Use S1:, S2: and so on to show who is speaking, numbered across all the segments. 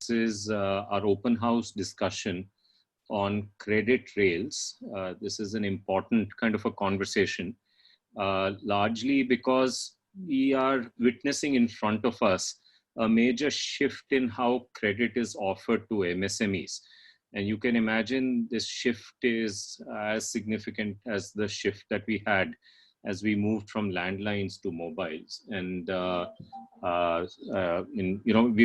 S1: is our open house discussion on credit rails. This is an important kind of a conversation, largely because we are witnessing in front of us a major shift in how credit is offered to MSMEs. And you can imagine this shift is as significant as the shift that we had as we moved from landlines to mobiles. And we're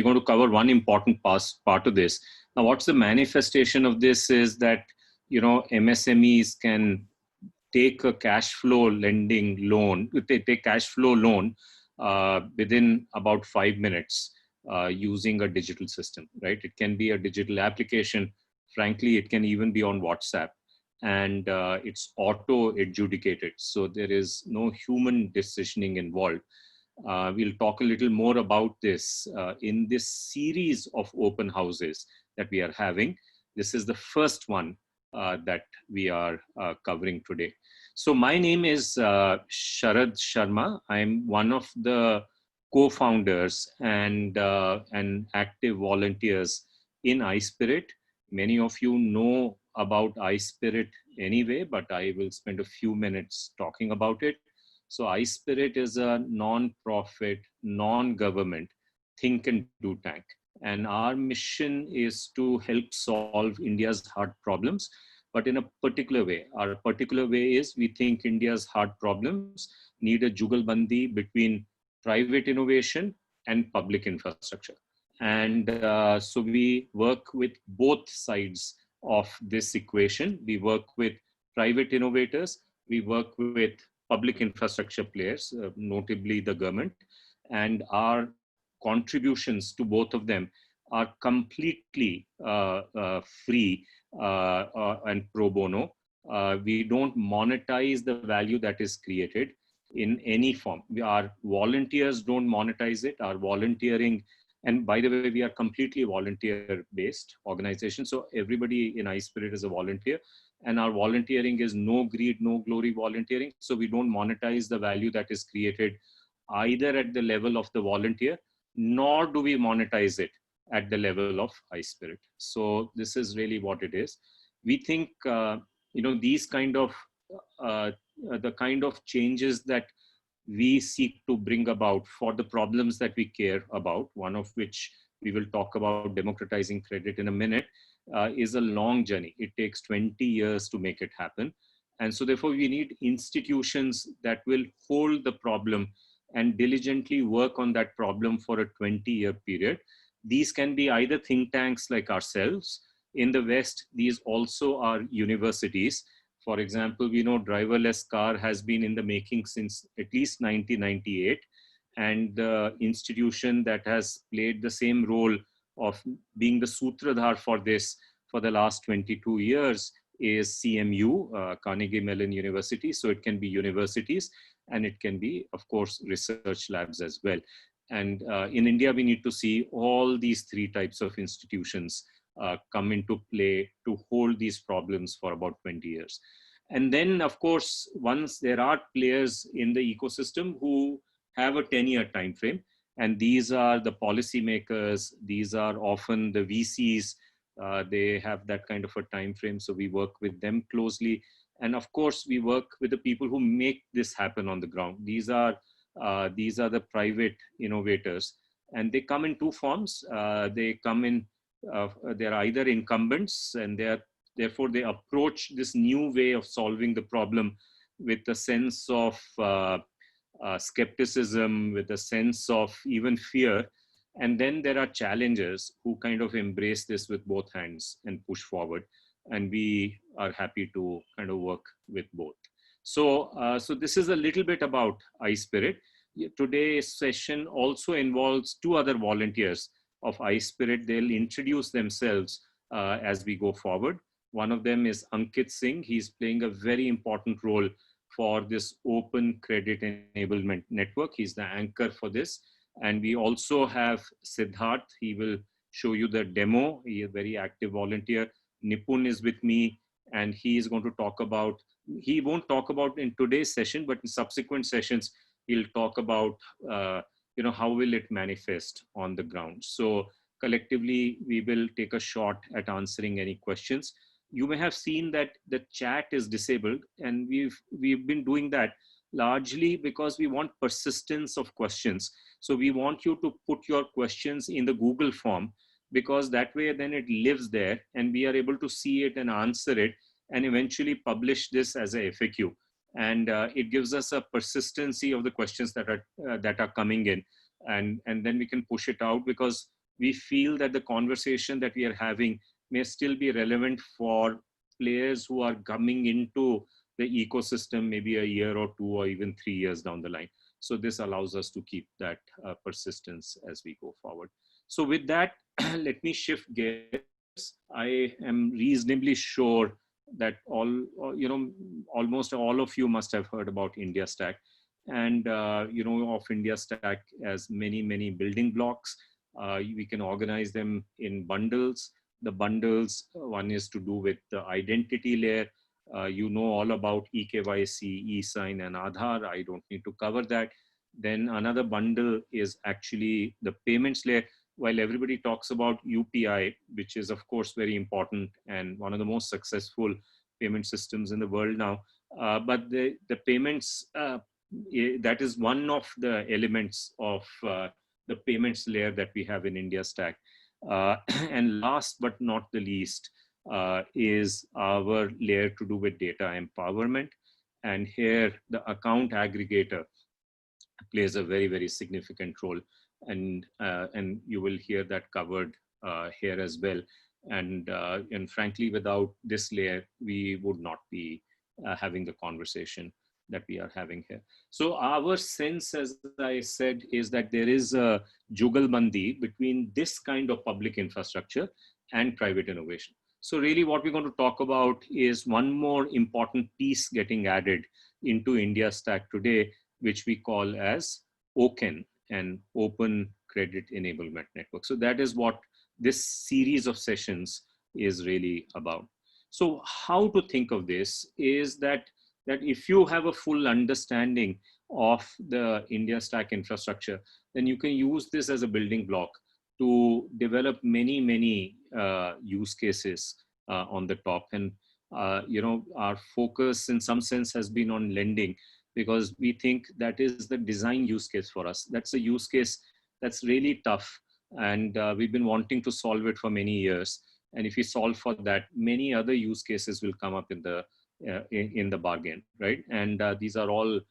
S1: going to cover one important part of this. Now, what's the manifestation of this is that, MSMEs can take a cash flow lending loan, they take cash flow loan within about 5 minutes using a digital system, right? It can be a digital application. Frankly, it can even be on WhatsApp, and it's auto adjudicated. So there is no human decisioning involved. We'll talk a little more about this in this series of open houses that we are having. This is the first one that we are covering today. So my name is Sharad Sharma. I'm one of the co-founders and active volunteers in iSPIRT. Many of you know about iSPIRT anyway, but I will spend a few minutes talking about it. So iSPIRT is a non-profit, non-government think and do tank. And our mission is to help solve India's hard problems, but in a particular way. Our particular way is we think India's hard problems need a jugalbandi between private innovation and public infrastructure. And so we work with both sides of this equation. We work with private innovators, we work with public infrastructure players, notably the government, and our contributions to both of them are completely free and pro bono. We don't monetize the value that is created in any form. Our volunteers don't monetize it. Our volunteering, and by the way, we are completely volunteer-based organization. So everybody in iSPIRT is a volunteer, and our volunteering is no greed, no glory volunteering. So we don't monetize the value that is created either at the level of the volunteer, nor do we monetize it at the level of iSPIRT. So this is really what it is. We think, these kind of, the kind of changes that we seek to bring about for the problems that we care about, one of which we will talk about, democratizing credit, in a minute, is a long journey. It takes 20 years to make it happen. And so therefore we need institutions that will hold the problem and diligently work on that problem for a 20-year period. These can be either think tanks like ourselves. In the West, these also are universities. For example, we know driverless car has been in the making since at least 1998. And the institution that has played the same role of being the Sutradhar for this for the last 22 years is CMU, Carnegie Mellon University. So it can be universities, and it can be, of course, research labs as well. And in India, we need to see all these three types of institutions come into play to hold these problems for about 20 years. And then, of course, once there are players in the ecosystem who have a 10-year time frame, and these are the policymakers, these are often the VCs, they have that kind of a time frame, so we work with them closely. And of course, we work with the people who make this happen on the ground. These are the private innovators, and they come in two forms. They come in, they're either incumbents, and therefore they approach this new way of solving the problem with a sense of skepticism, with a sense of even fear. And then there are challengers who kind of embrace this with both hands and push forward. And we are happy to kind of work with both. So this is a little bit about iSPIRT. Today's session also involves two other volunteers of iSPIRT. They'll introduce themselves as we go forward. One of them is Ankit Singh. He's playing a very important role for this Open Credit Enablement Network. He's the anchor for this. And we also have Siddharth. He will show you the demo. He is a very active volunteer. Nipun is with me, and he is going to talk about, he won't talk about in today's session, but in subsequent sessions, he'll talk about, how will it manifest on the ground. So collectively we will take a shot at answering any questions. You may have seen that the chat is disabled, and we've been doing that largely because we want persistence of questions. So we want you to put your questions in the Google form, because that way then it lives there and we are able to see it and answer it and eventually publish this as a FAQ. And it gives us a persistency of the questions that are coming in, and then we can push it out, because we feel that the conversation that we are having may still be relevant for players who are coming into the ecosystem maybe a year or two or even 3 years down the line. So this allows us to keep that persistence as we go forward. So with that, let me shift gears. I am reasonably sure that almost all of you must have heard about India Stack, and of India Stack as many building blocks. We can organize them in bundles. The bundles, one is to do with the identity layer. You know all about eKYC, eSign, and Aadhar. I don't need to cover that. Then another bundle is actually the payments layer. While everybody talks about UPI, which is of course very important and one of the most successful payment systems in the world now, but the payments, that is one of the elements of the payments layer that we have in India Stack. And last but not the least is our layer to do with data empowerment. And here the account aggregator plays a very significant role, and you will hear that covered here as well. And frankly, without this layer, we would not be having the conversation that we are having here. So our sense, as I said, is that there is a jugalbandi between this kind of public infrastructure and private innovation. So really what we're going to talk about is one more important piece getting added into India Stack today, which we call as OCEN, an Open Credit Enablement Network. So that is what this series of sessions is really about. So how to think of this is that if you have a full understanding of the India Stack infrastructure, then you can use this as a building block to develop many use cases on the top. And our focus in some sense has been on lending, because we think that is the design use case for us. That's a use case that's really tough, and we've been wanting to solve it for many years. And if we solve for that, many other use cases will come up in the bargain, right? And these are all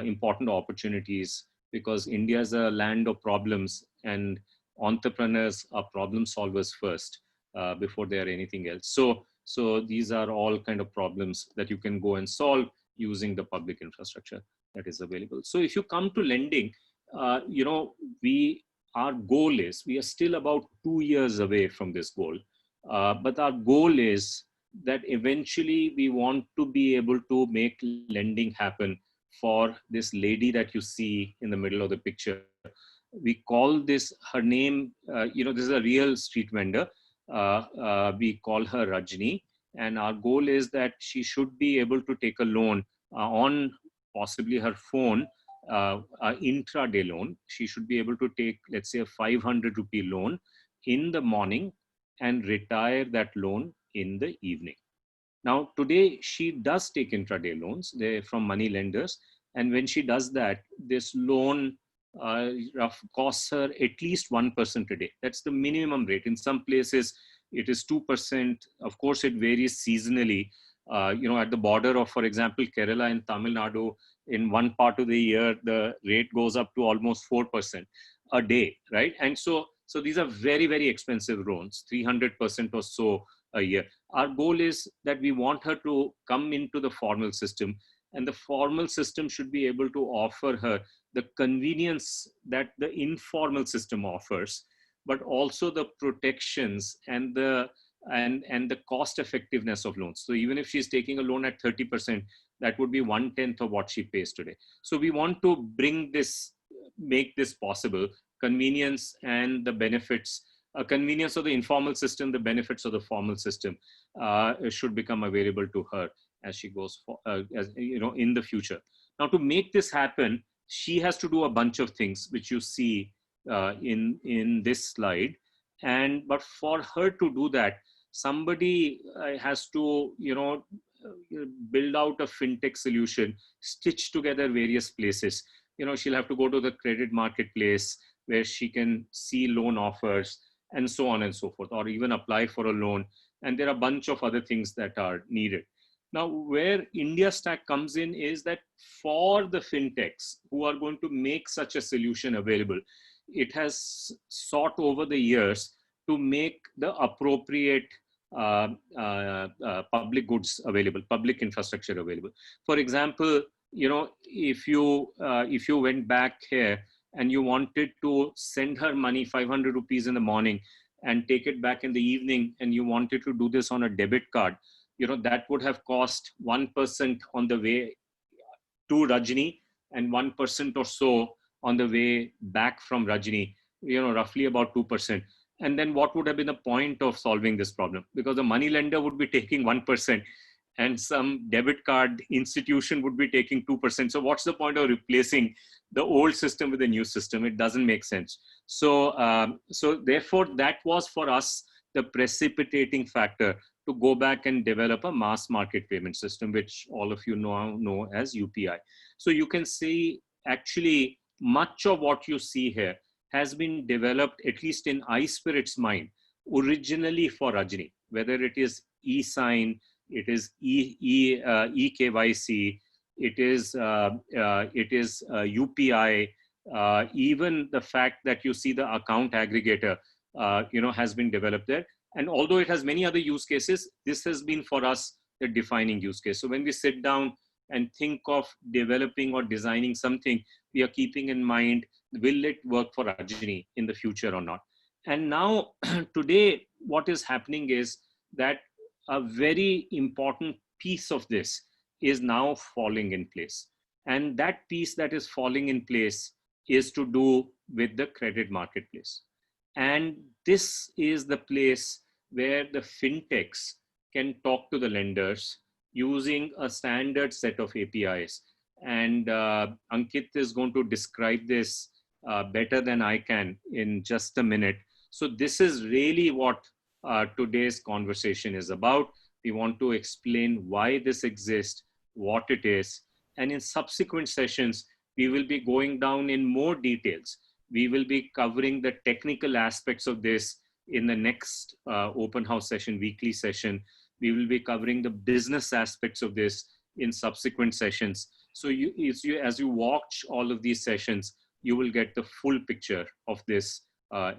S1: important opportunities, because India is a land of problems, and entrepreneurs are problem solvers first before they are anything else. So these are all kind of problems that you can go and solve using the public infrastructure that is available. So if you come to lending, our goal is, we are still about 2 years away from this goal. But our goal is that eventually we want to be able to make lending happen for this lady that you see in the middle of the picture. We call this, her name, this is a real street vendor. We call her Rajni. And our goal is that she should be able to take a loan on possibly her phone, intraday loan. She should be able to take, let's say, a 500 rupee loan in the morning and retire that loan in the evening. Now, today, she does take intraday loans from money lenders. And when she does that, this loan costs her at least 1% a day. That's the minimum rate. In some places, it is 2%. Of course, it varies seasonally. At the border of, for example, Kerala and Tamil Nadu, in one part of the year, the rate goes up to almost 4% a day, right? And so these are very expensive loans, 300% or so a year. Our goal is that we want her to come into the formal system, and the formal system should be able to offer her the convenience that the informal system offers, but also the protections and the cost effectiveness of loans. So even if she's taking a loan at 30%, that would be 1/10 of what she pays today. So we want to make this possible, convenience and the benefits, convenience of the informal system, the benefits of the formal system should become available to her as she goes in the future. Now, to make this happen, she has to do a bunch of things which you see in this slide. But for her to do that, somebody has to, build out a fintech solution, stitch together various places. She'll have to go to the credit marketplace where she can see loan offers and so on and so forth, or even apply for a loan. And there are a bunch of other things that are needed. Now, where India Stack comes in is that for the fintechs who are going to make such a solution available, it has sought over the years to make the appropriate public goods available, public infrastructure available. For example, if you went back here and you wanted to send her money, 500 rupees in the morning, and take it back in the evening, and you wanted to do this on a debit card, that would have cost 1% on the way to Rajni and 1% or so on the way back from Rajni, roughly about 2%. And then what would have been the point of solving this problem? Because the money lender would be taking 1% and some debit card institution would be taking 2%. So what's the point of replacing the old system with the new system? It doesn't make sense. So therefore, that was for us the precipitating factor to go back and develop a mass market payment system, which all of you now know as UPI. So you can see actually much of what you see here has been developed, at least in iSPIRT's mind, originally for Rajni, whether it is eSign, it is eKYC, it is UPI, even the fact that you see the Account Aggregator, has been developed there. And although it has many other use cases, this has been for us the defining use case. So when we sit down and think of developing or designing something, we are keeping in mind, will it work for Rajni in the future or not? And now today, what is happening is that a very important piece of this is now falling in place. And that piece that is falling in place is to do with the credit marketplace. And this is the place where the fintechs can talk to the lenders using a standard set of APIs. And Ankit is going to describe this better than I can in just a minute. So this is really what today's conversation is about. We want to explain why this exists, what it is, and in subsequent sessions, we will be going down in more details. We will be covering the technical aspects of this in the next open house session, weekly session. We will be covering the business aspects of this in subsequent sessions. So as you watch all of these sessions, you will get the full picture of this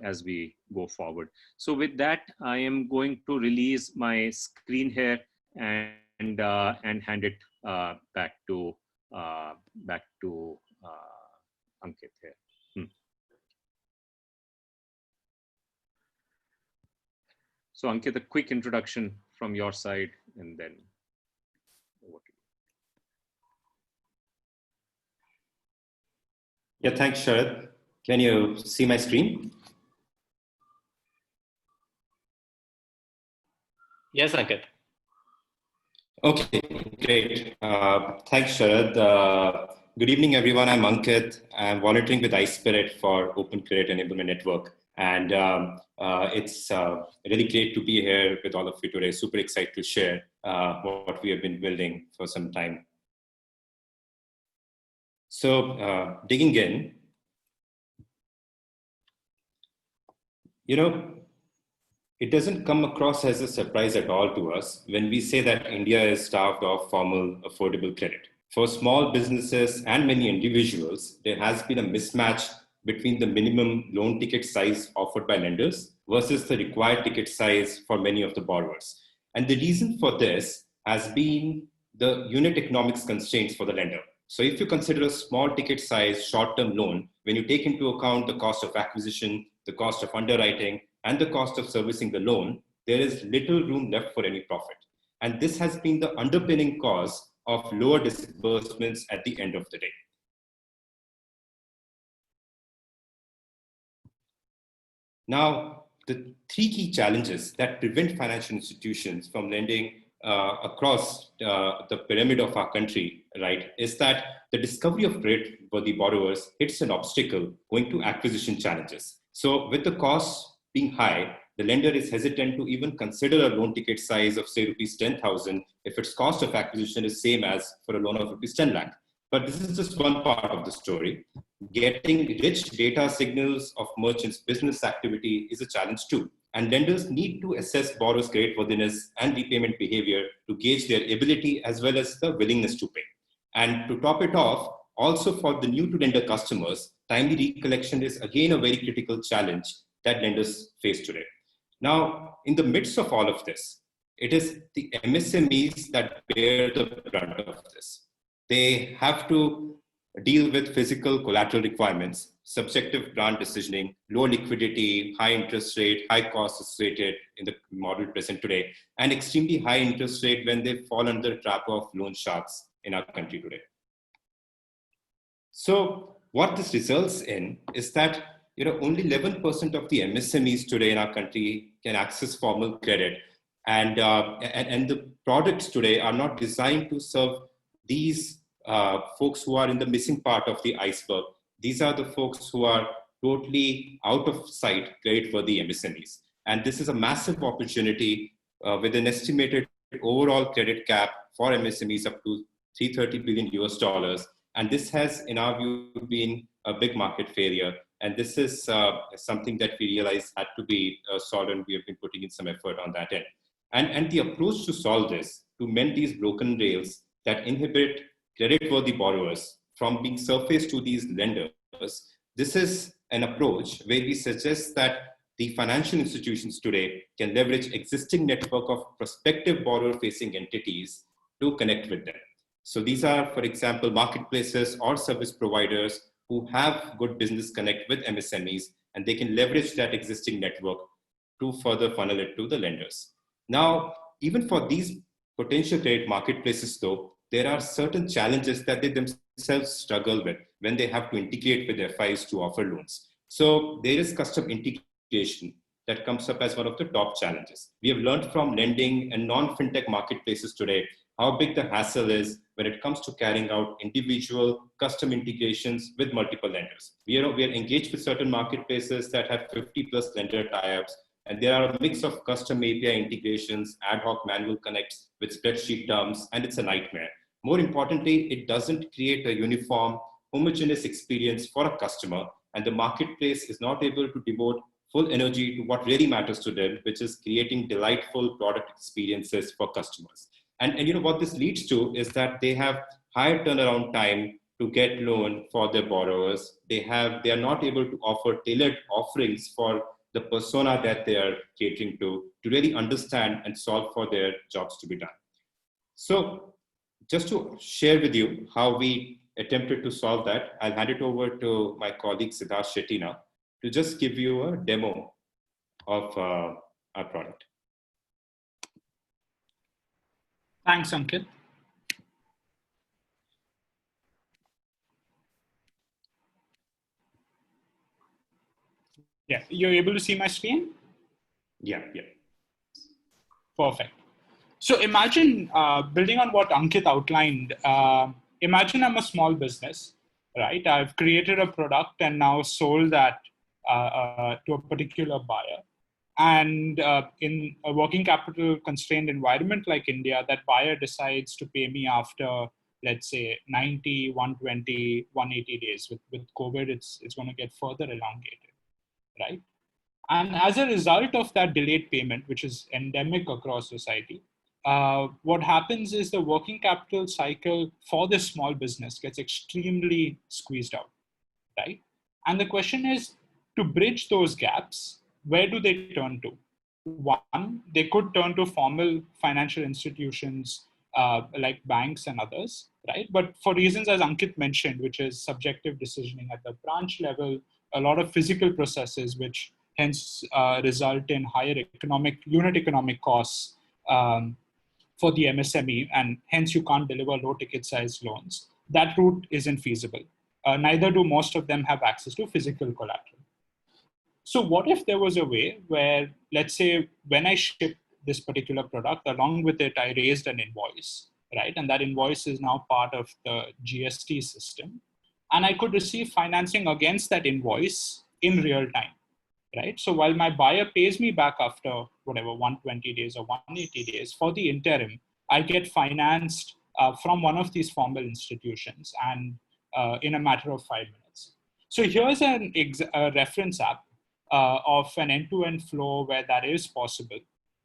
S1: as we go forward. So with that, I am going to release my screen here and hand it back to Ankit here. So Ankit, a quick introduction from your side, and then over to
S2: you. Yeah, thanks, Sharad. Can you see my screen?
S3: Yes, Ankit.
S2: Okay, great. Thanks, Sharad. Good evening, everyone. I'm Ankit. I'm volunteering with iSPIRT for Open Credit Enablement Network. And it's really great to be here with all of you today. Super excited to share what we have been building for some time. So digging in, it doesn't come across as a surprise at all to us when we say that India is starved of formal, affordable credit. For small businesses and many individuals, there has been a mismatch between the minimum loan ticket size offered by lenders versus the required ticket size for many of the borrowers. And the reason for this has been the unit economics constraints for the lender. So if you consider a small ticket size short-term loan, when you take into account the cost of acquisition, the cost of underwriting, and the cost of servicing the loan, there is little room left for any profit. And this has been the underpinning cause of lower disbursements at the end of the day. Now, the three key challenges that prevent financial institutions from lending across the pyramid of our country, right, is that the discovery of credit for the borrowers hits an obstacle going to acquisition challenges. So with the costs being high, the lender is hesitant to even consider a loan ticket size of say rupees 10,000 if its cost of acquisition is same as for a loan of rupees 10 lakh. But this is just one part of the story. Getting rich data signals of merchants' business activity is a challenge too. And lenders need to assess borrowers' creditworthiness and repayment behavior to gauge their ability as well as the willingness to pay. And to top it off, also for the new to lender customers, timely recollection is again a very critical challenge that lenders face today. Now, in the midst of all of this, it is the MSMEs that bear the brunt of this. They have to deal with physical collateral requirements, subjective grant decisioning, low liquidity, high interest rate, high costs associated in the model present today, and extremely high interest rate when they fall under the trap of loan sharks in our country today. So what this results in is that only 11% of the MSMEs today in our country can access formal credit, and the products today are not designed to serve these folks who are in the missing part of the iceberg. These are the folks who are totally out of sight credit-worthy MSMEs, and this is a massive opportunity with an estimated overall credit cap for MSMEs up to $330 billion US. And this has, in our view, been a big market failure. And this is something that we realized had to be solved, and we have been putting in some effort on that end. And the approach to solve this, to mend these broken rails that inhibit credit-worthy borrowers from being surfaced to these lenders, this is an approach where we suggest that the financial institutions today can leverage existing network of prospective borrower-facing entities to connect with them. So these are, for example, marketplaces or service providers who have good business connect with MSMEs, and they can leverage that existing network to further funnel it to the lenders. Now, even for these potential credit marketplaces, though, there are certain challenges that they themselves struggle with when they have to integrate with FIs to offer loans. So there is custom integration that comes up as one of the top challenges. We have learned from lending and non-fintech marketplaces today how big the hassle is when it comes to carrying out individual custom integrations with multiple lenders. We are engaged with certain marketplaces that have 50 plus lender tie-ups, and there are a mix of custom API integrations, ad hoc manual connects with spreadsheet dumps, and it's a nightmare. More importantly, it doesn't create a uniform, homogeneous experience for a customer, and the marketplace is not able to devote full energy to what really matters to them, which is creating delightful product experiences for customers. And what this leads to is that they have higher turnaround time to get loan for their borrowers. They are not able to offer tailored offerings for the persona that they are catering to really understand and solve for their jobs to be done. So just to share with you how we attempted to solve that, I'll hand it over to my colleague Siddharth Shetty now to just give you a demo of our product.
S3: Thanks, Ankit. Yeah, you're able to see my screen?
S2: Yeah.
S3: Perfect. So imagine, building on what Ankit outlined, imagine I'm a small business, right? I've created a product and now sold that to a particular buyer. And in a working capital constrained environment like India, that buyer decides to pay me after, let's say, 90, 120, 180 days. With COVID, it's going to get further elongated, right? And as a result of that delayed payment, which is endemic across society, what happens is the working capital cycle for this small business gets extremely squeezed out, right? And the question is, to bridge those gaps, where do they turn to? One, they could turn to formal financial institutions like banks and others, right? But for reasons as Ankit mentioned, which is subjective decisioning at the branch level, a lot of physical processes, which hence result in higher unit economic costs for the MSME, and hence you can't deliver low ticket size loans. That route isn't feasible. Neither do most of them have access to physical collateral. So what if there was a way where, let's say, when I shipped this particular product, along with it, I raised an invoice, right? And that invoice is now part of the GST system. And I could receive financing against that invoice in real time, right? So while my buyer pays me back after whatever, 120 days or 180 days, for the interim, I get financed from one of these formal institutions and in a matter of 5 minutes. So here's a reference app of an end-to-end flow where that is possible.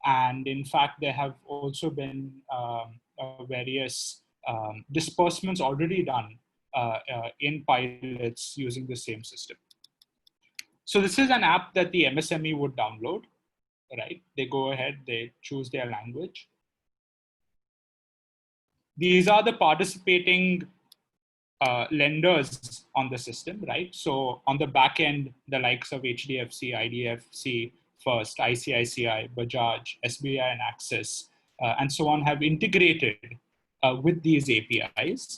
S3: And in fact, there have also been various disbursements already done in pilots using the same system. So this is an app that the MSME would download, right? They go ahead, they choose their language. These are the participating lenders on the system, right? So on the back end, the likes of HDFC, IDFC, First, ICICI, Bajaj, SBI, and Axis, and so on have integrated with these APIs.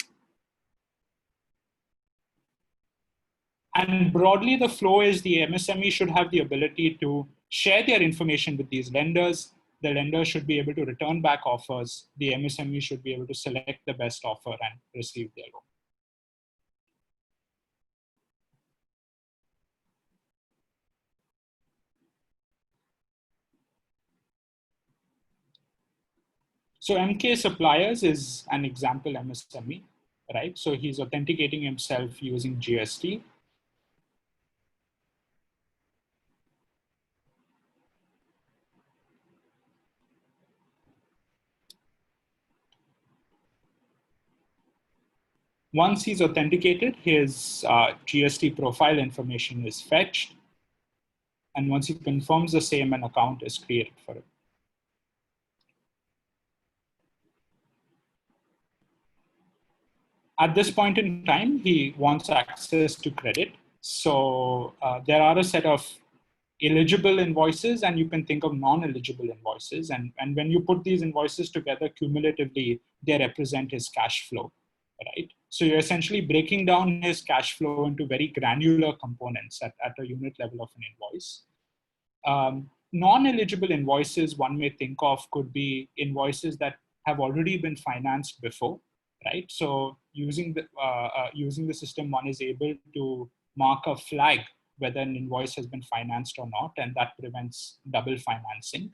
S3: And broadly, the flow is the MSME should have the ability to share their information with these lenders. The lender should be able to return back offers. The MSME should be able to select the best offer and receive their loan. So MK Suppliers is an example MSME, right? So he's authenticating himself using GST. Once he's authenticated, his GST profile information is fetched. And once he confirms the same, an account is created for him. At this point in time, he wants access to credit. So there are a set of eligible invoices, and you can think of non-eligible invoices. And when you put these invoices together cumulatively, they represent his cash flow, right? So you're essentially breaking down his cash flow into very granular components at a unit level of an invoice. Non-eligible invoices, one may think of, could be invoices that have already been financed before, right? So using the system, one is able to mark a flag whether an invoice has been financed or not, and that prevents double financing.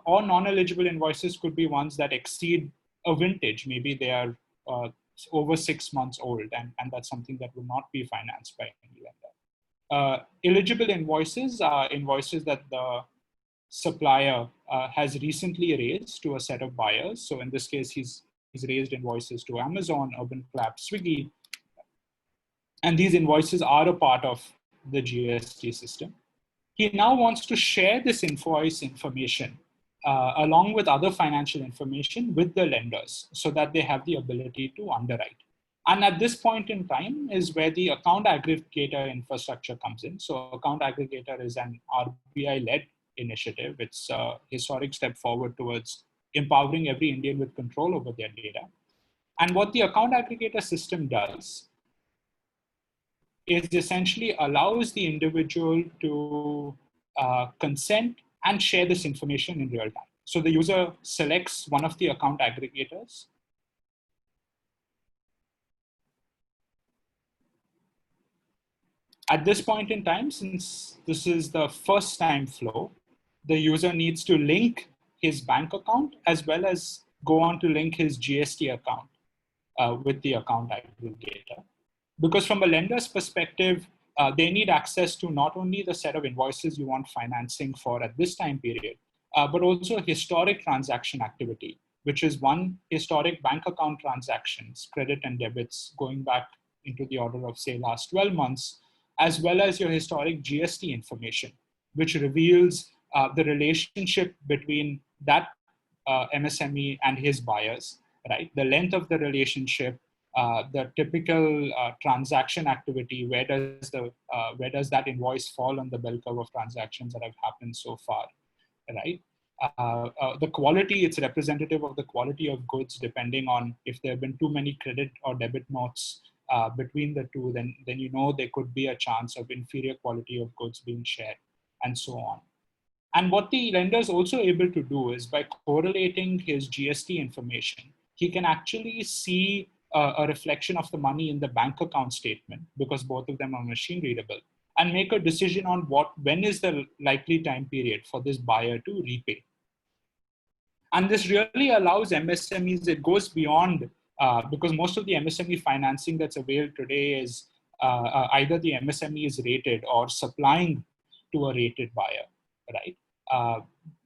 S3: Or non-eligible invoices could be ones that exceed a vintage. Maybe they are over 6 months old, and that's something that will not be financed by any lender. Eligible invoices are invoices that the supplier has recently raised to a set of buyers. So in this case, he's raised invoices to Amazon, Urban Clap, Swiggy. And these invoices are a part of the GST system. He now wants to share this invoice information along with other financial information with the lenders so that they have the ability to underwrite. And at this point in time is where the account aggregator infrastructure comes in. So account aggregator is an RBI-led initiative. It's a historic step forward towards empowering every Indian with control over their data. And what the account aggregator system does is essentially allows the individual to consent and share this information in real time. So the user selects one of the account aggregators. At this point in time, since this is the first time flow, the user needs to link his bank account as well as go on to link his GST account with the account aggregator. Because from a lender's perspective, they need access to not only the set of invoices you want financing for at this time period, but also historic transaction activity, which is one historic bank account transactions, credit and debits going back into the order of, say, last 12 months, as well as your historic GST information, which reveals the relationship between that MSME and his buyers, right? The length of the relationship, the typical transaction activity, where does that invoice fall on the bell curve of transactions that have happened so far, right? The quality, it's representative of the quality of goods, depending on if there have been too many credit or debit notes between the two, then you know there could be a chance of inferior quality of goods being shared, and so on. And what the lender is also able to do is by correlating his GST information, he can actually see a reflection of the money in the bank account statement, because both of them are machine readable, and make a decision on when is the likely time period for this buyer to repay. And this really allows MSMEs, it goes beyond, because most of the MSME financing that's available today is either the MSME is rated or supplying to a rated buyer, right?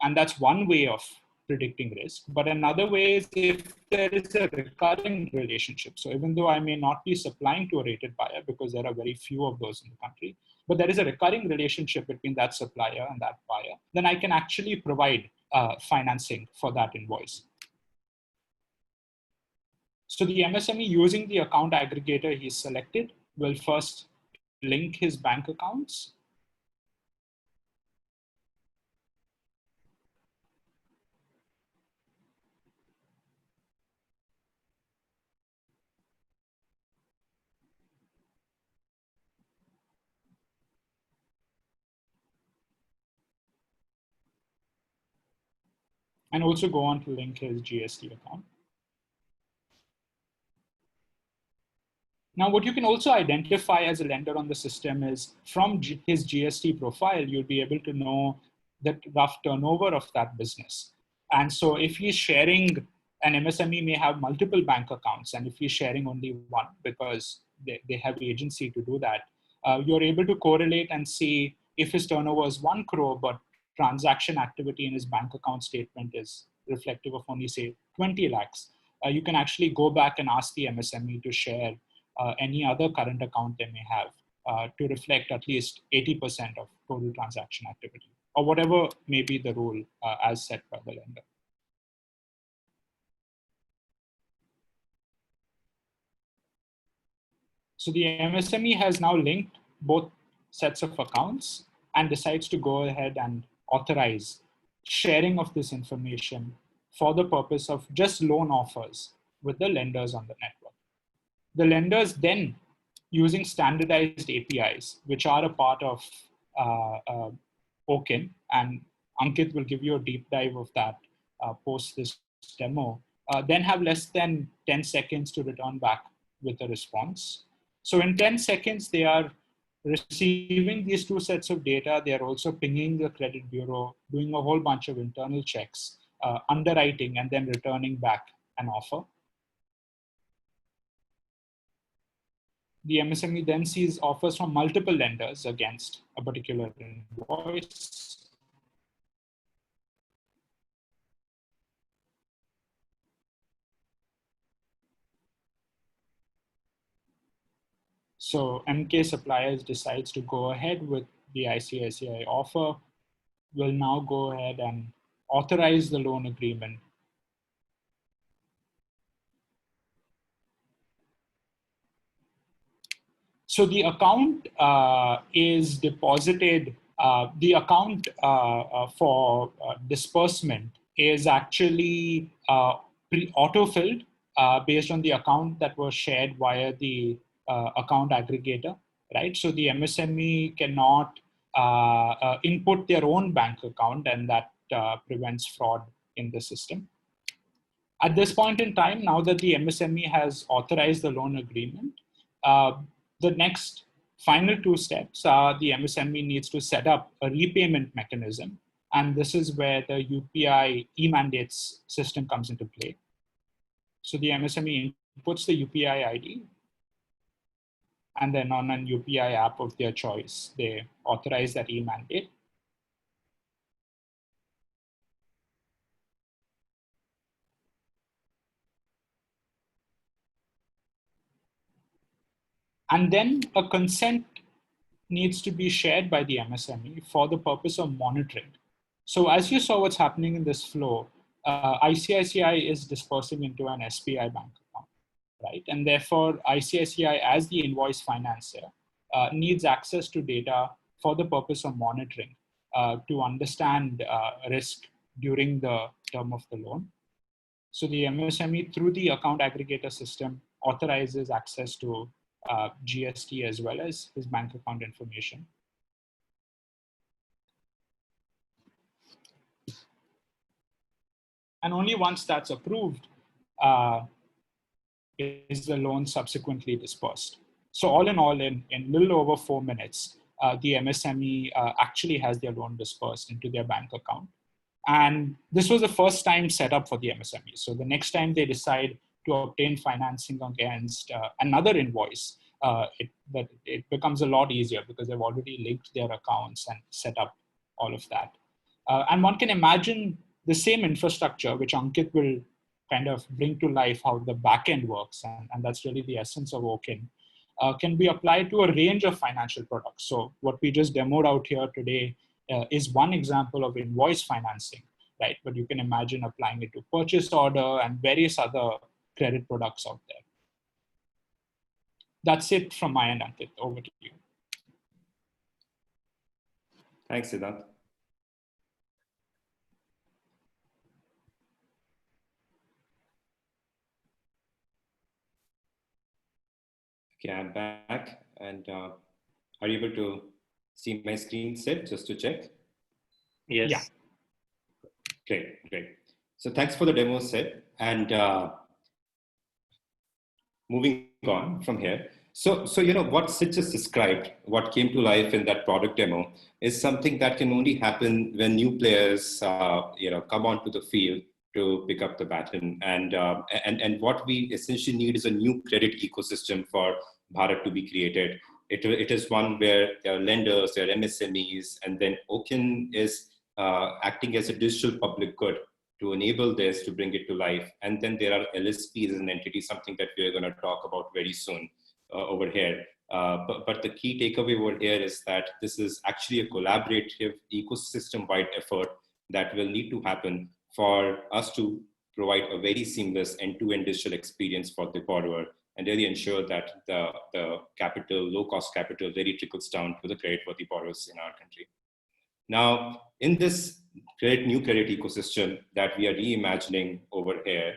S3: And that's one way of predicting risk. But another way is if there is a recurring relationship. So even though I may not be supplying to a rated buyer, because there are very few of those in the country, but there is a recurring relationship between that supplier and that buyer, then I can actually provide financing for that invoice. So the MSME using the account aggregator he's selected will first link his bank accounts. And also go on to link his GST account. Now, what you can also identify as a lender on the system is from his GST profile, you'll be able to know the rough turnover of that business. And so if he's sharing, an MSME may have multiple bank accounts, and if he's sharing only one because they have agency to do that, you're able to correlate and see if his turnover is 1 crore, but transaction activity in his bank account statement is reflective of only, say, 20 lakhs. You can actually go back and ask the MSME to share any other current account they may have to reflect at least 80% of total transaction activity, or whatever may be the rule as set by the lender. So the MSME has now linked both sets of accounts and decides to go ahead and authorize sharing of this information for the purpose of just loan offers with the lenders on the network. The lenders then, using standardized APIs, which are a part of OCEN, and Ankit will give you a deep dive of that post this demo, then have less than 10 seconds to return back with a response. So in 10 seconds, they are receiving these two sets of data. They are also pinging the credit bureau, doing a whole bunch of internal checks, underwriting, and then returning back an offer. The MSME then sees offers from multiple lenders against a particular invoice. So MK Suppliers decides to go ahead with the ICICI offer, will now go ahead and authorize the loan agreement. So the account is deposited, the account for disbursement is actually auto-filled based on the account that was shared via the account aggregator, right? So the MSME cannot input their own bank account, and that prevents fraud in the system. At this point in time, now that the MSME has authorized the loan agreement, the next final two steps are the MSME needs to set up a repayment mechanism. And this is where the UPI e-mandates system comes into play. So the MSME inputs the UPI ID, and then on an UPI app of their choice, they authorize that e-mandate. And then a consent needs to be shared by the MSME for the purpose of monitoring. So as you saw what's happening in this flow, ICICI is dispersing into an SBI bank account, right? And therefore, ICICI as the invoice financer needs access to data for the purpose of monitoring to understand risk during the term of the loan. So the MSME through the account aggregator system authorizes access to GST as well as his bank account information. And only once that's approved is the loan subsequently dispersed. So all in all, in little over 4 minutes, the MSME actually has their loan dispersed into their bank account. And this was the first time set up for the MSME. So the next time they decide to obtain financing against another invoice, it becomes a lot easier because they've already linked their accounts and set up all of that. And one can imagine the same infrastructure, which Ankit will kind of bring to life how the backend works, and that's really the essence of OCEN, can be applied to a range of financial products. So what we just demoed out here today is one example of invoice financing, right? But you can imagine applying it to purchase order and various other credit products out there. That's it from my end, Ankit. Over to you.
S2: Thanks, Siddharth. Okay, I'm back. And are you able to see my screen, Sid, just to check?
S4: Yes.
S3: Yeah.
S2: Great. So thanks for the demo, Sid. And moving on from here. So what Sid just described, what came to life in that product demo, is something that can only happen when new players, come onto the field to pick up the baton. And what we essentially need is a new credit ecosystem for Bharat to be created. It is one where there are lenders, there are MSMEs, and then OCEN is acting as a digital public good to enable this, to bring it to life. And then there are LSPs as an entity, something that we're going to talk about very soon over here. But the key takeaway over here is that this is actually a collaborative ecosystem-wide effort that will need to happen for us to provide a very seamless end-to-end digital experience for the borrower and really ensure that the capital, low-cost capital, really trickles down to the credit-worthy borrowers in our country. Now, in this new credit ecosystem that we are reimagining over here,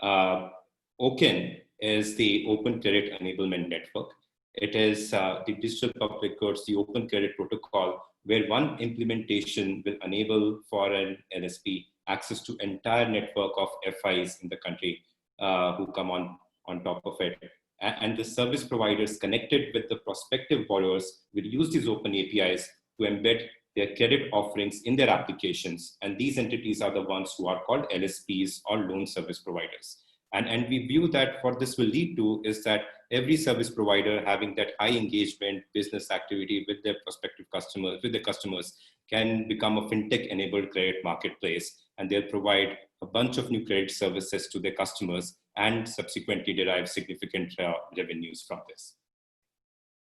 S2: OCEN is the Open Credit Enablement Network. It is the digital public goods, the Open Credit Protocol, where one implementation will enable for an LSP access to entire network of FIs in the country who come on top of it. And the service providers connected with the prospective borrowers will use these open APIs to embed their credit offerings in their applications. And these entities are the ones who are called LSPs or loan service providers. And we view that what this will lead to is that every service provider having that high engagement business activity with their prospective customers, with their customers, can become a fintech-enabled credit marketplace, and they'll provide a bunch of new credit services to their customers and subsequently derive significant revenues from this.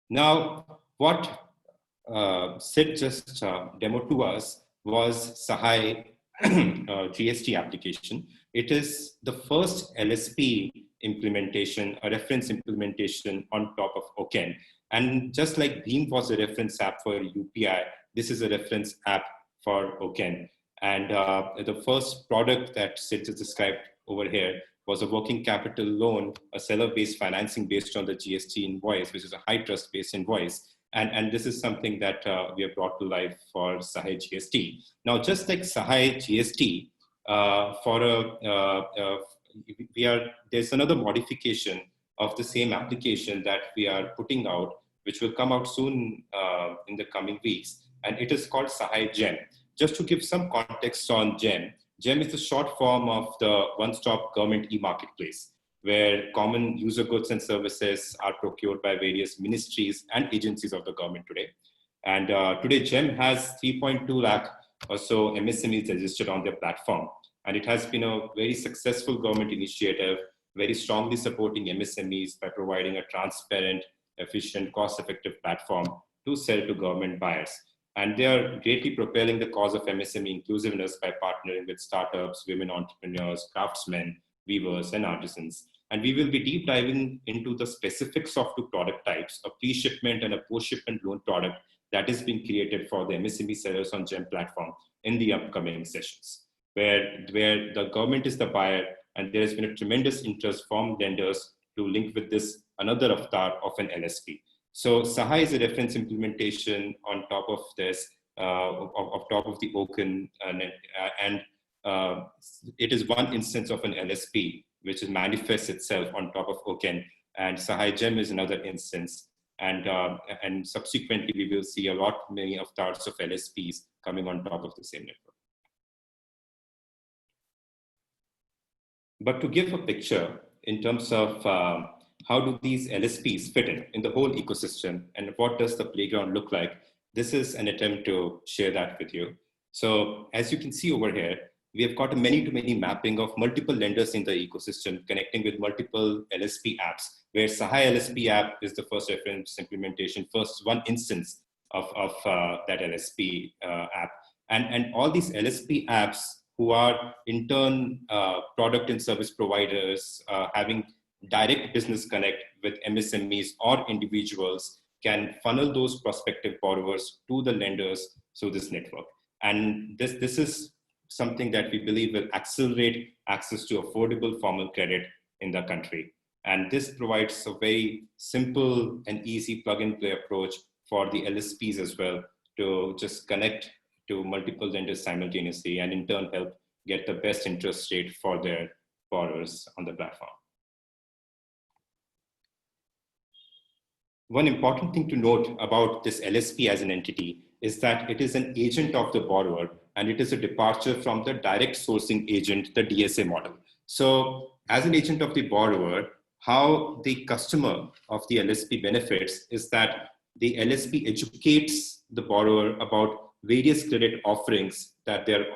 S2: Now, what Sid just demoed to us was Sahay GST application. It is the first LSP implementation, a reference implementation on top of OCEN. And just like Beam was a reference app for UPI, this is a reference app for OCEN. And the first product that Sid just described over here was a working capital loan, a seller-based financing based on the GST invoice, which is a high trust-based invoice. And this is something that we have brought to life for Sahay GST. Now, just like Sahay GST, there's another modification of the same application that we are putting out, which will come out soon in the coming weeks. And it is called Sahay GEM. Just to give some context on GEM, GEM is the short form of the one-stop government e-marketplace, where common user goods and services are procured by various ministries and agencies of the government today. And today, GEM has 3.2 lakh or so MSMEs registered on their platform. And it has been a very successful government initiative, very strongly supporting MSMEs by providing a transparent, efficient, cost-effective platform to sell to government buyers. And they are greatly propelling the cause of MSME inclusiveness by partnering with startups, women entrepreneurs, craftsmen, weavers, and artisans. And we will be deep diving into the specifics of two product types, a pre-shipment and a post-shipment loan product that is being created for the MSME sellers on GEM platform in the upcoming sessions, where the government is the buyer, and there has been a tremendous interest from lenders to link with this another avatar of an LSP. So Sahay is a reference implementation on top of this, of top of the OCEN, and it is one instance of an LSP, which manifests itself on top of OCEN, and Sahay GEM is another instance. And subsequently, we will see many of types of LSPs coming on top of the same network. But to give a picture in terms of how do these LSPs fit in the whole ecosystem and what does the playground look like, this is an attempt to share that with you. So as you can see over here, we have got a many-to-many mapping of multiple lenders in the ecosystem connecting with multiple LSP apps, where Sahay LSP app is the first reference implementation, first one instance of that LSP app. And all these LSP apps who are in turn product and service providers having direct business connect with MSMEs or individuals can funnel those prospective borrowers to the lenders through this network. And this is something that we believe will accelerate access to affordable formal credit in the country. And this provides a very simple and easy plug-and-play approach for the LSPs as well to just connect to multiple lenders simultaneously and in turn help get the best interest rate for their borrowers on the platform. One important thing to note about this LSP as an entity is that it is an agent of the borrower and it is a departure from the direct sourcing agent, the DSA model. So as an agent of the borrower, how the customer of the LSP benefits is that the LSP educates the borrower about various credit offerings that they're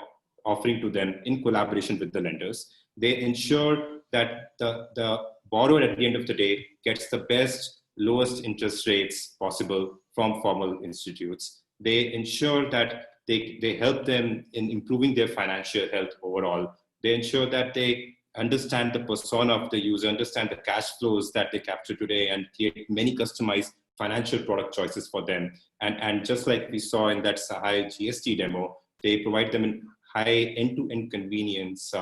S2: offering to them in collaboration with the lenders. They ensure that the borrower at the end of the day gets the best, lowest interest rates possible from formal institutes. They ensure that they help them in improving their financial health overall. They ensure that they understand the persona of the user, understand the cash flows that they capture today, and create many customized financial product choices for them. And just like we saw in that Sahay GST demo, they provide them in high end-to-end convenience,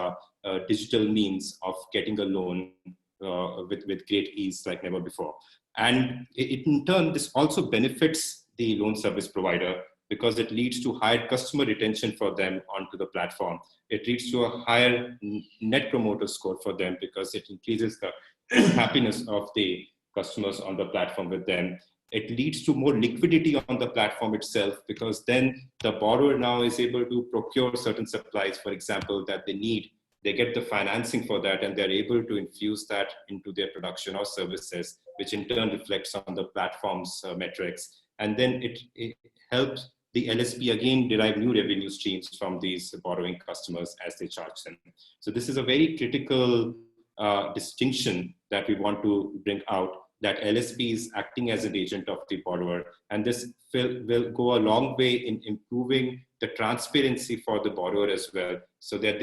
S2: digital means of getting a loan with great ease like never before. And in turn, this also benefits the loan service provider because it leads to higher customer retention for them onto the platform. It leads to a higher net promoter score for them because it increases the happiness of the customers on the platform with them. It leads to more liquidity on the platform itself because then the borrower now is able to procure certain supplies, for example, that they need. They get the financing for that and they're able to infuse that into their production or services, which in turn reflects on the platform's metrics. And then it helps the LSP again derive new revenue streams from these borrowing customers as they charge them. So this is a very critical distinction that we want to bring out, that LSP is acting as an agent of the borrower. And this will go a long way in improving the transparency for the borrower as well, so that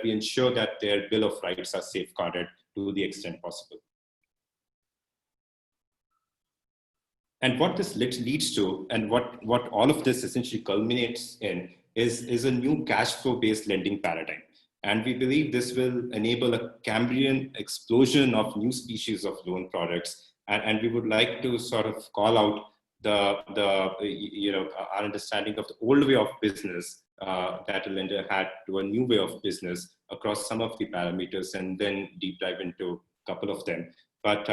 S2: we ensure that their bill of rights are safeguarded to the extent possible. And what this leads to, and what all of this essentially culminates in, is a new cash flow based lending paradigm. And we believe this will enable a Cambrian explosion of new species of loan products. And we would like to sort of call out our understanding of the old way of business that a lender had to a new way of business across some of the parameters, and then deep dive into a couple of them. But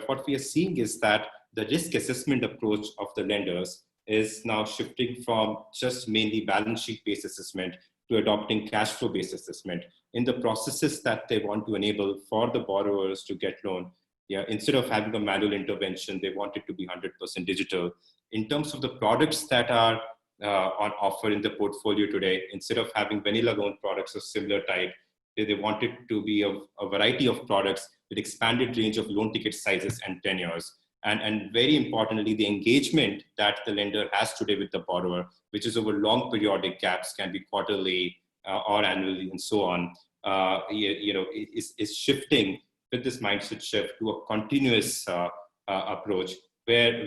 S2: what we are seeing is that the risk assessment approach of the lenders is now shifting from just mainly balance sheet based assessment to adopting cash flow based assessment in the processes that they want to enable for the borrowers to get loan. Yeah, instead of having a manual intervention, they want it to be 100% digital. In terms of the products that are on offer in the portfolio today, instead of having vanilla loan products of similar type, they want it to be a variety of products with expanded range of loan ticket sizes and tenures. And very importantly, the engagement that the lender has today with the borrower, which is over long periodic gaps, can be quarterly or annually and so on, is shifting with this mindset shift to a continuous approach where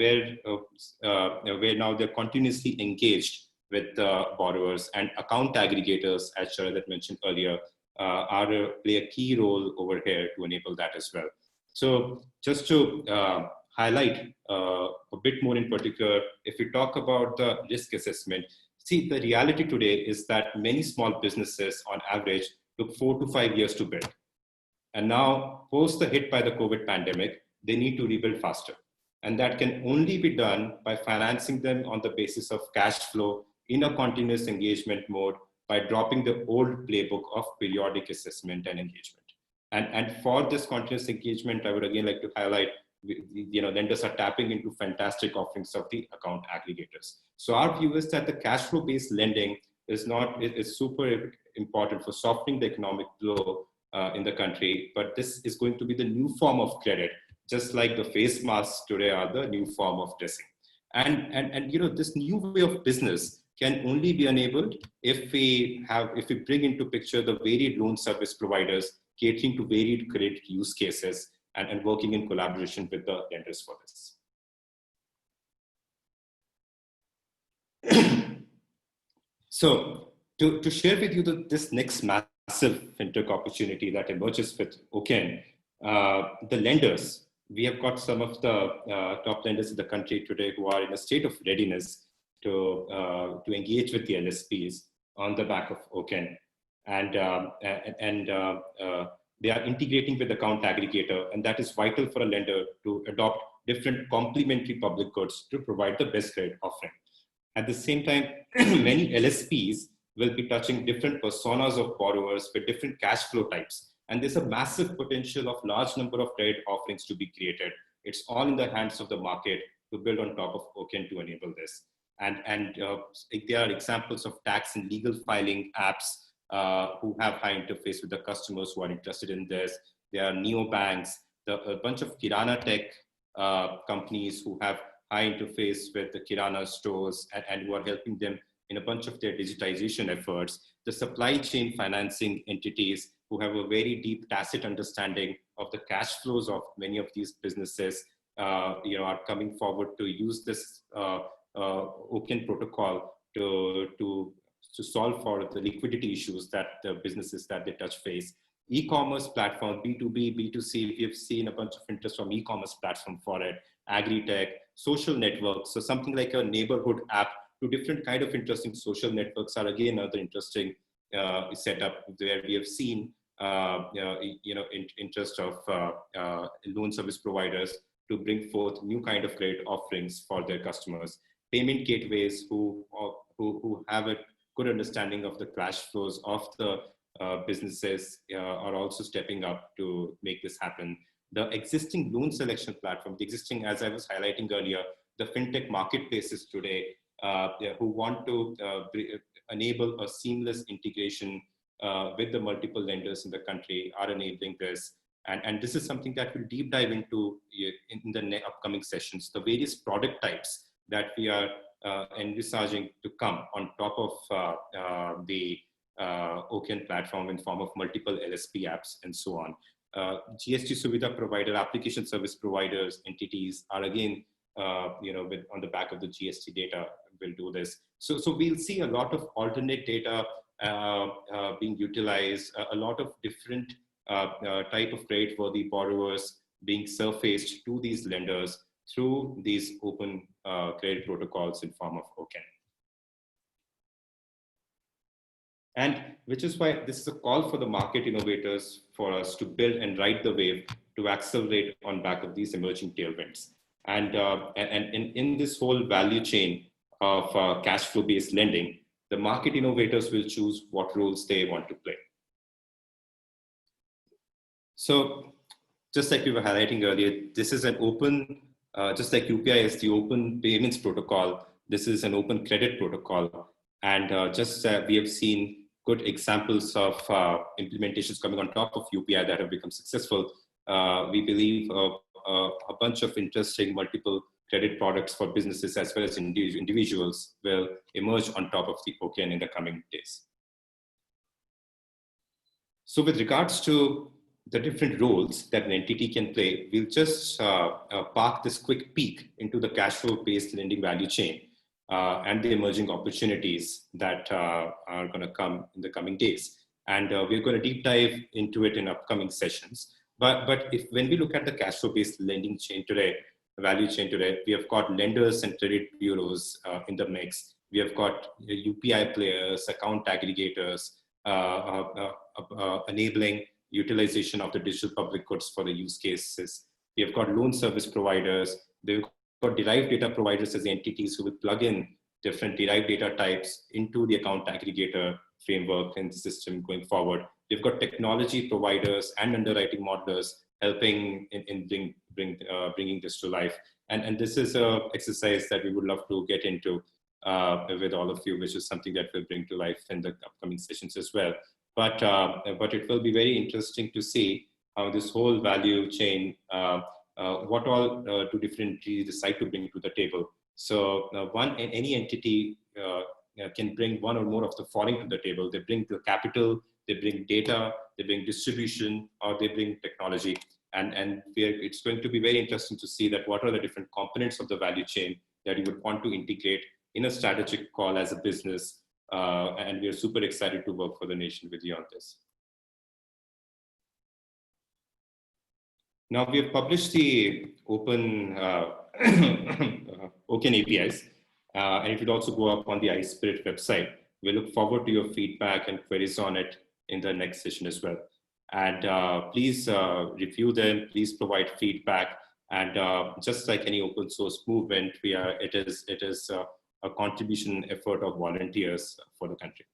S2: now they're continuously engaged with the borrowers, and account aggregators, as Sharad had mentioned earlier, play a key role over here to enable that as well. So just to highlight a bit more in particular, if we talk about the risk assessment, see, the reality today is that many small businesses on average took 4 to 5 years to build. And now, post the hit by the COVID pandemic, they need to rebuild faster. And that can only be done by financing them on the basis of cash flow in a continuous engagement mode by dropping the old playbook of periodic assessment and engagement. And for this continuous engagement, I would again like to highlight, lenders are tapping into fantastic offerings of the account aggregators. So our view is that the cash flow based lending is super important for softening the economic blow in the country, but this is going to be the new form of credit, just like the face masks today are the new form of dressing. And this new way of business can only be enabled if we bring into picture the varied loan service providers catering to varied credit use cases and working in collaboration with the lenders for this. So to share with you this next massive fintech opportunity that emerges with OCEN, the lenders, we have got some of the top lenders in the country today who are in a state of readiness to engage with the LSPs on the back of OCEN. And they are integrating with Account Aggregator, and that is vital for a lender to adopt different complementary public goods to provide the best credit offering. At the same time, many LSPs will be touching different personas of borrowers with different cash flow types. And there's a massive potential of large number of credit offerings to be created. It's all in the hands of the market to build on top of OCEN to enable this. And there are examples of tax and legal filing apps who have high interface with the customers who are interested in this. There are neobanks, a bunch of Kirana tech companies who have high interface with the Kirana stores and who are helping them in a bunch of their digitization efforts. The supply chain financing entities who have a very deep tacit understanding of the cash flows of many of these businesses, are coming forward to use this OCEN protocol to solve for the liquidity issues that the businesses that they touch face. E-commerce platform, B2B, B2C, we have seen a bunch of interest from e-commerce platform for it, agri-tech, social networks. So something like a neighborhood app to different kind of interesting social networks are again another interesting setup where we have seen interest of loan service providers to bring forth new kind of credit offerings for their customers. Payment gateways who have a good understanding of the cash flows of the businesses are also stepping up to make this happen. The existing loan selection platform, the existing, as I was highlighting earlier, the fintech marketplaces today who want to enable a seamless integration with the multiple lenders in the country are enabling this. And this is something that we'll deep dive into in the upcoming sessions, the various product types that we are envisaging to come on top of the OCEN platform in form of multiple LSP apps and so on. GST Suvidha provider, application service providers, entities are again, on the back of the GST data will do this. So we'll see a lot of alternate data being utilized, a lot of different type of credit-worthy borrowers being surfaced to these lenders through these open credit protocols in form of OCEN. And which is why this is a call for the market innovators for us to build and ride the wave to accelerate on back of these emerging tailwinds. And in this whole value chain of cash flow based lending, the market innovators will choose what roles they want to play. So just like we were highlighting earlier, this is an open, just like UPI is the open payments protocol, this is an open credit protocol. And we have seen good examples of implementations coming on top of UPI that have become successful. We believe a bunch of interesting multiple credit products for businesses as well as individuals will emerge on top of the OCEN in the coming days. So with regards to the different roles that an entity can play, we'll just park this quick peek into the cash flow based lending value chain and the emerging opportunities that are going to come in the coming days. And we're going to deep dive into it in upcoming sessions. But when we look at the cash flow based lending chain today, value chain today, we have got lenders and credit bureaus in the mix. We have got UPI players, account aggregators, enabling utilization of the digital public goods for the use cases. We have got loan service providers. They've got derived data providers as the entities who will plug in different derived data types into the account aggregator framework and system going forward. They've got technology providers and underwriting modelers helping in bringing this to life. And this is an exercise that we would love to get into with all of you, which is something that we'll bring to life in the upcoming sessions as well. But it will be very interesting to see how this whole value chain, what all do different entities decide to bring to the table. So any entity can bring one or more of the following to the table. They bring the capital, they bring data, they bring distribution, or they bring technology. And it's going to be very interesting to see that what are the different components of the value chain that you would want to integrate in a strategic call as a business. And we are super excited to work for the nation with you on this. Now we have published the Open OCEN APIs, and it would also go up on the iSPIRT website. We look forward to your feedback and queries on it in the next session as well. And please review them, please provide feedback. And just like any open source movement, it is a contribution effort of volunteers for the country.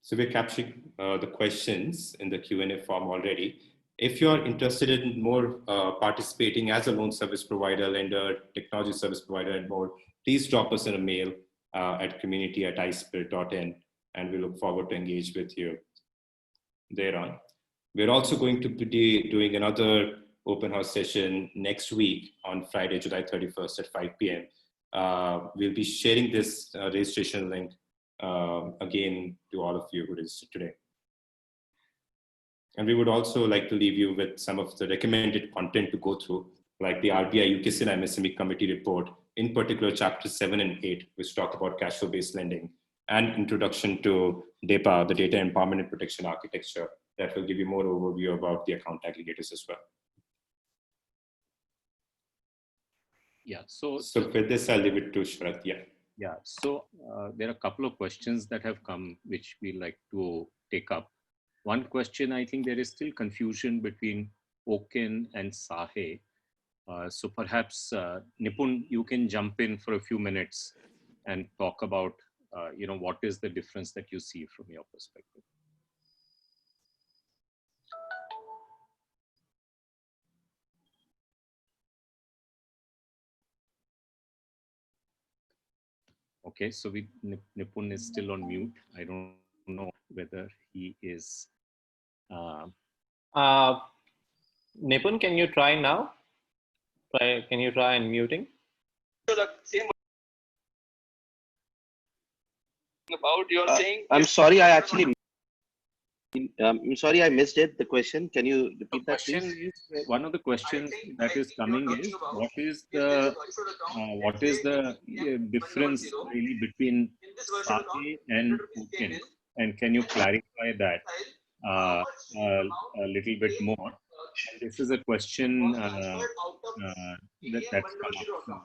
S2: So we're capturing the questions in the Q&A form already. If you're interested in more participating as a loan service provider, lender, technology service provider, and more, please drop us in a mail at community@iSPIRT.in, and we look forward to engage with you thereon. We're also going to be doing another open house session next week on Friday, July 31st at 5 p.m. We'll be sharing this registration link again to all of you who registered today. And we would also like to leave you with some of the recommended content to go through, like the RBI UKCN MSME committee report, in particular chapters 7 and 8, which talk about cash flow based lending, and introduction to DEPA, the Data Empowerment and Protection Architecture, that will give you more overview about the account aggregators as well.
S1: Yeah, so
S2: with this, I'll leave it to Sharath.
S1: Yeah, so there are a couple of questions that have come, which we like to take up. One question, I think there is still confusion between OCEN and SAHE. So perhaps Nipun, you can jump in for a few minutes and talk about, what is the difference that you see from your perspective? Okay, so Nipun is still on mute. I don't know whether he is.
S4: Nipun, can you try now? Can you try unmuting?
S5: About you're saying.
S6: I'm sorry, I actually. I'm sorry, I missed it. The question. Can you repeat that, please?
S1: One of the questions that is coming is what is the difference really between SAHE and OCEN, and can you clarify that a little bit more? And this is a question that's come up.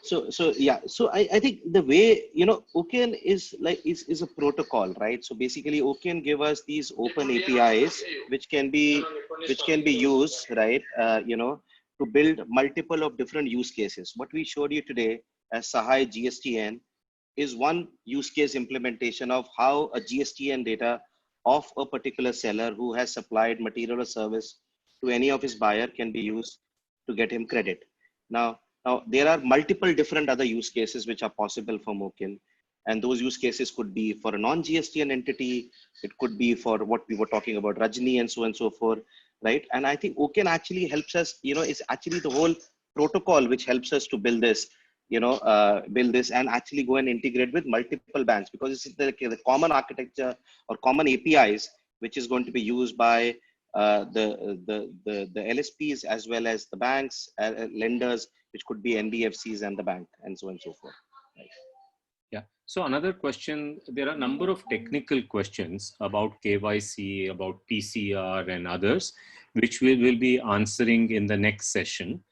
S6: So I think the way, OCEN is a protocol, right? So basically OCEN give us these open APIs which can be used, right, to build multiple of different use cases. What we showed you today as SAHE GSTN is one use case implementation of how a GSTN data of a particular seller who has supplied material or service to any of his buyer can be used to get him credit. Now there are multiple different other use cases which are possible from OCEN, and those use cases could be for a non-GSTN entity. It could be for what we were talking about, Rajni and so on and so forth, right? And I think OCEN actually helps us, it's actually the whole protocol which helps us to build this, build this and actually go and integrate with multiple banks, because it's the common architecture or common APIs which is going to be used by the LSPs as well as the banks, lenders, which could be NBFCs and the bank, and so on and so forth. Right.
S1: Yeah. So another question, there are a number of technical questions about KYC, about PCR and others, which we will be answering in the next session.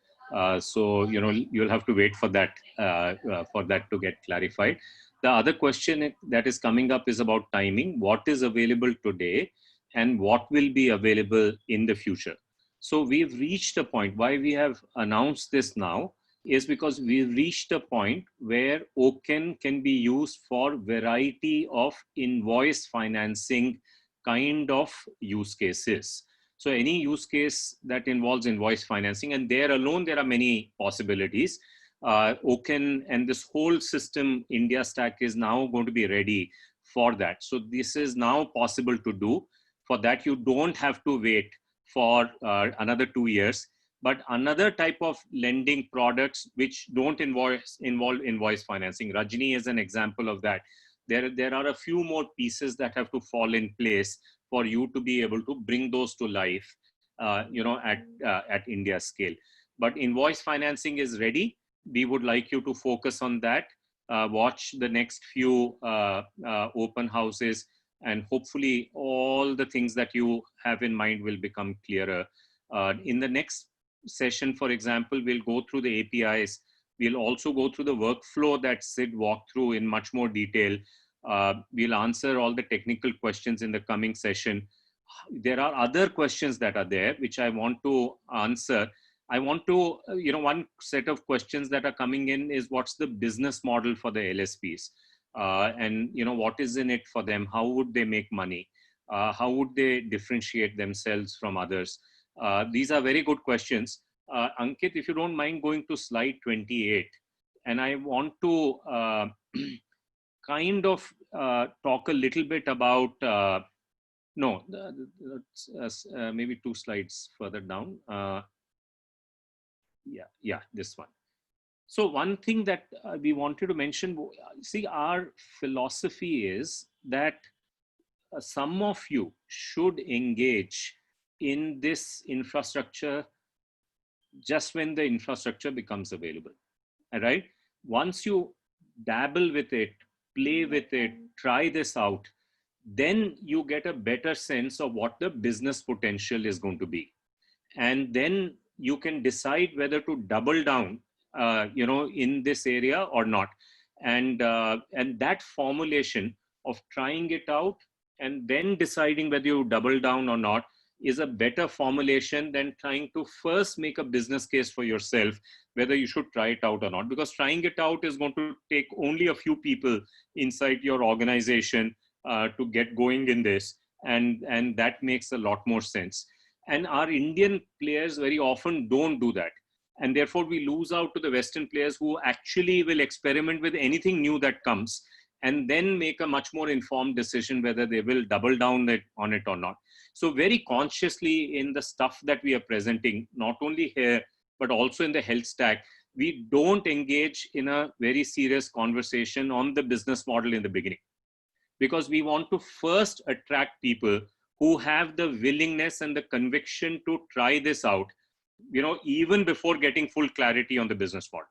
S1: So, you'll have to wait for that to get clarified. The other question that is coming up is about timing. What is available today and what will be available in the future? So we've reached a point. Why we have announced this now is because we've reached a point where OCEN can be used for variety of invoice financing kind of use cases. So any use case that involves invoice financing, and there alone, there are many possibilities. OCEN and this whole system, India Stack, is now going to be ready for that. So this is now possible to do. For that, you don't have to wait for another 2 years. But another type of lending products which don't involve invoice financing, Rajni is an example of that. There are a few more pieces that have to fall in place for you to be able to bring those to life, at India scale. But invoice financing is ready. We would like you to focus on that. Watch the next few open houses, and hopefully all the things that you have in mind will become clearer. In the next session, for example, we'll go through the APIs. We'll also go through the workflow that Sid walked through in much more detail. We'll answer all the technical questions in the coming session. There are other questions that are there, which I want to answer. I want to, one set of questions that are coming in is what's the business model for the LSPs? And, what is in it for them? How would they make money? How would they differentiate themselves from others? These are very good questions. Ankit, if you don't mind going to slide 28, and I want to kind of talk a little bit about, maybe 2 slides further down. Yeah, this one. So one thing that we wanted to mention, see, our philosophy is that some of you should engage in this infrastructure just when the infrastructure becomes available. All right. Once you dabble with it, play with it, try this out, then you get a better sense of what the business potential is going to be. And then you can decide whether to double down, in this area or not. And that formulation of trying it out and then deciding whether you double down or not is a better formulation than trying to first make a business case for yourself, whether you should try it out or not, because trying it out is going to take only a few people inside your organization to get going in this. And that makes a lot more sense. And our Indian players very often don't do that. And therefore we lose out to the Western players who actually will experiment with anything new that comes and then make a much more informed decision whether they will double down on it or not. So very consciously in the stuff that we are presenting, not only here, but also in the health stack, we don't engage in a very serious conversation on the business model in the beginning, because we want to first attract people who have the willingness and the conviction to try this out, even before getting full clarity on the business model.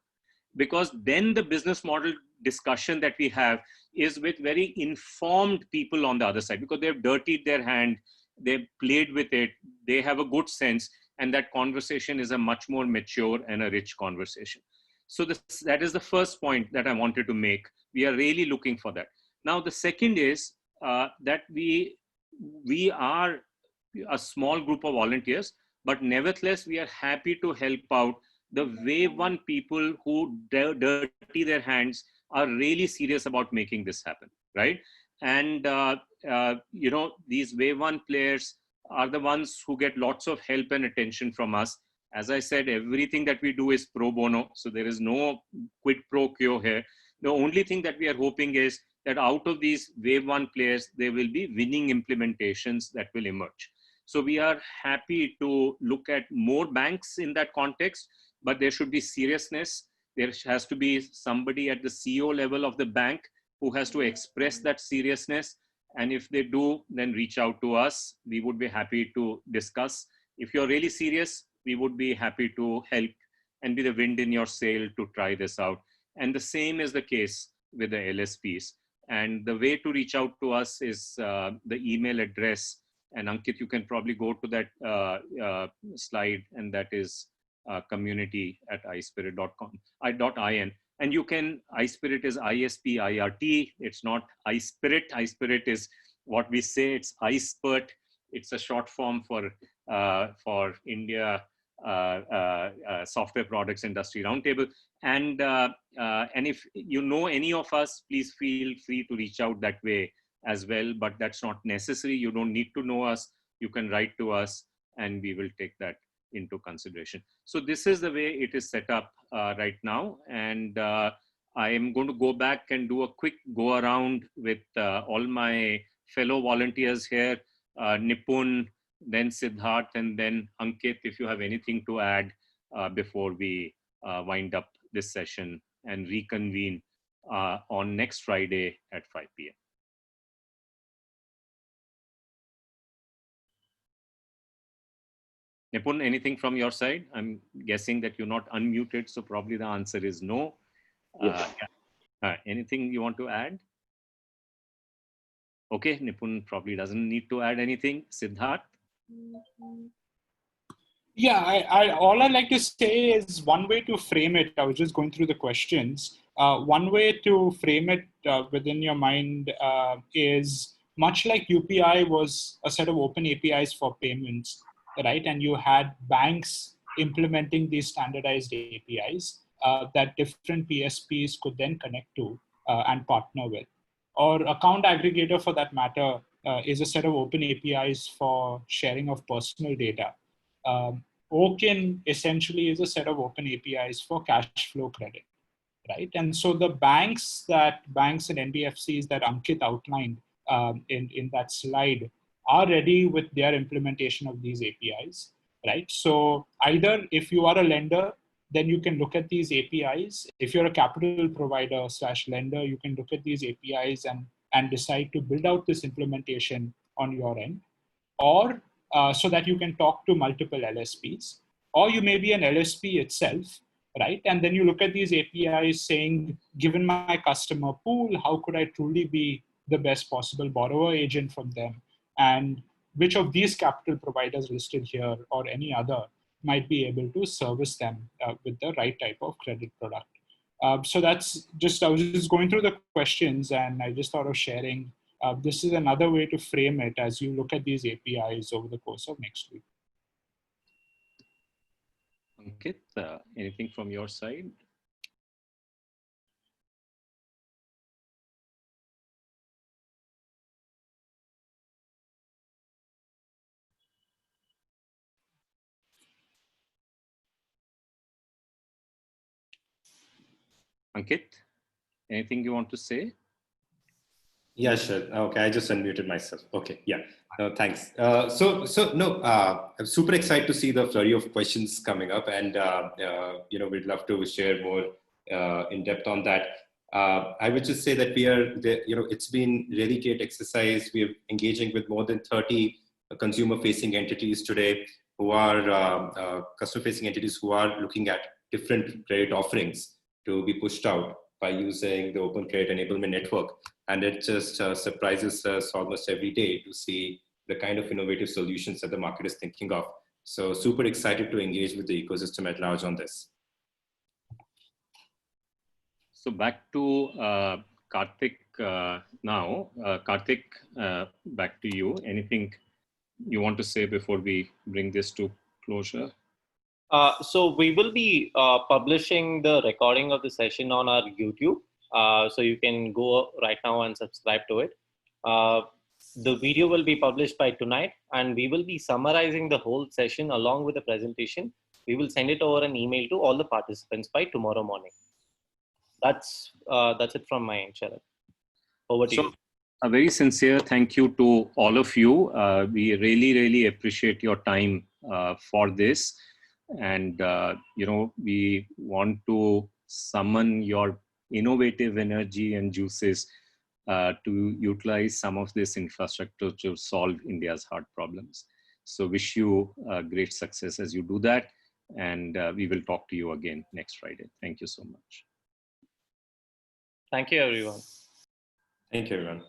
S1: Because then the business model discussion that we have is with very informed people on the other side, because they've dirtied their hand, they've played with it, they have a good sense, and that conversation is a much more mature and a rich conversation. So that is the first point that I wanted to make. We are really looking for that. Now, the second is that we are a small group of volunteers, but nevertheless, we are happy to help out the wave one people who dirty their hands, are really serious about making this happen, right? And, these wave one players are the ones who get lots of help and attention from us. As I said, everything that we do is pro bono. So there is no quid pro quo here. The only thing that we are hoping is that out of these wave one players, there will be winning implementations that will emerge. So we are happy to look at more banks in that context, but there should be seriousness. There has to be somebody at the CEO level of the bank who has to express that seriousness. And if they do, then reach out to us. We would be happy to discuss. If you're really serious, we would be happy to help and be the wind in your sail to try this out. And the same is the case with the LSPs. And the way to reach out to us is the email address. And Ankit, you can probably go to that slide, and that is community at iSPIRT.com, .in. And you can, iSPIRT is ISPIRT. It's not iSPIRT. iSPIRT is what we say, it's iSPIRT. It's a short form for India Software Products Industry Roundtable. And if you know any of us, please feel free to reach out that way as well, but that's not necessary. You don't need to know us. You can write to us and we will take that into consideration. So this is the way it is set up right now. And I am going to go back and do a quick go around with all my fellow volunteers here, Nipun, then Siddharth, and then Ankit, if you have anything to add before we wind up this session and reconvene on next Friday at 5 p.m. Nipun, anything from your side? I'm guessing that you're not unmuted, so probably the answer is no.
S6: Yes.
S1: Anything you want to add? Okay, Nipun probably doesn't need to add anything. Siddharth?
S3: Yeah, all I'd like to say is one way to frame it. I was just going through the questions. One way to frame it within your mind is much like UPI was a set of open APIs for payments, right? And you had banks implementing these standardized APIs that different PSPs could then connect to and partner with. Or Account Aggregator, for that matter, is a set of open APIs for sharing of personal data. OCEN essentially is a set of open APIs for cash flow credit, right? And so the banks and NBFCs that Ankit outlined in that slide are ready with their implementation of these APIs, right? So either if you are a lender, then you can look at these APIs. If you're a capital provider / lender, you can look at these APIs and decide to build out this implementation on your end, or so that you can talk to multiple LSPs, or you may be an LSP itself, right? And then you look at these APIs saying, given my customer pool, how could I truly be the best possible borrower agent from them? And which of these capital providers listed here or any other might be able to service them with the right type of credit product. So that's just, I was just going through the questions and I just thought of sharing. This is another way to frame it as you look at these APIs over the course of next week.
S1: Ankit, anything from your side? Ankit, anything you want to say?
S2: Yeah, sure. Okay, I just unmuted myself. Okay, yeah. No, thanks. I'm super excited to see the flurry of questions coming up, and we'd love to share more in depth on that. I would just say that it's been really great exercise. We're engaging with more than 30 consumer-facing entities today, who are customer-facing entities who are looking at different credit offerings to be pushed out by using the Open Credit Enablement Network. And it just surprises us almost every day to see the kind of innovative solutions that the market is thinking of. So super excited to engage with the ecosystem at large on this.
S1: So back to Karthik now. Karthik, back to you. Anything you want to say before we bring this to closure?
S4: So we will be publishing the recording of the session on our YouTube. So you can go right now and subscribe to it. The video will be published by tonight, and we will be summarizing the whole session along with the presentation. We will send it over an email to all the participants by tomorrow morning. That's it from my end, Sharad. Over to you.
S1: A very sincere thank you to all of you. We really, really appreciate your time for this. And, we want to summon your innovative energy and juices to utilize some of this infrastructure to solve India's hard problems. So wish you great success as you do that. And we will talk to you again next Friday. Thank you so much.
S4: Thank you, everyone.
S2: Thank you, everyone.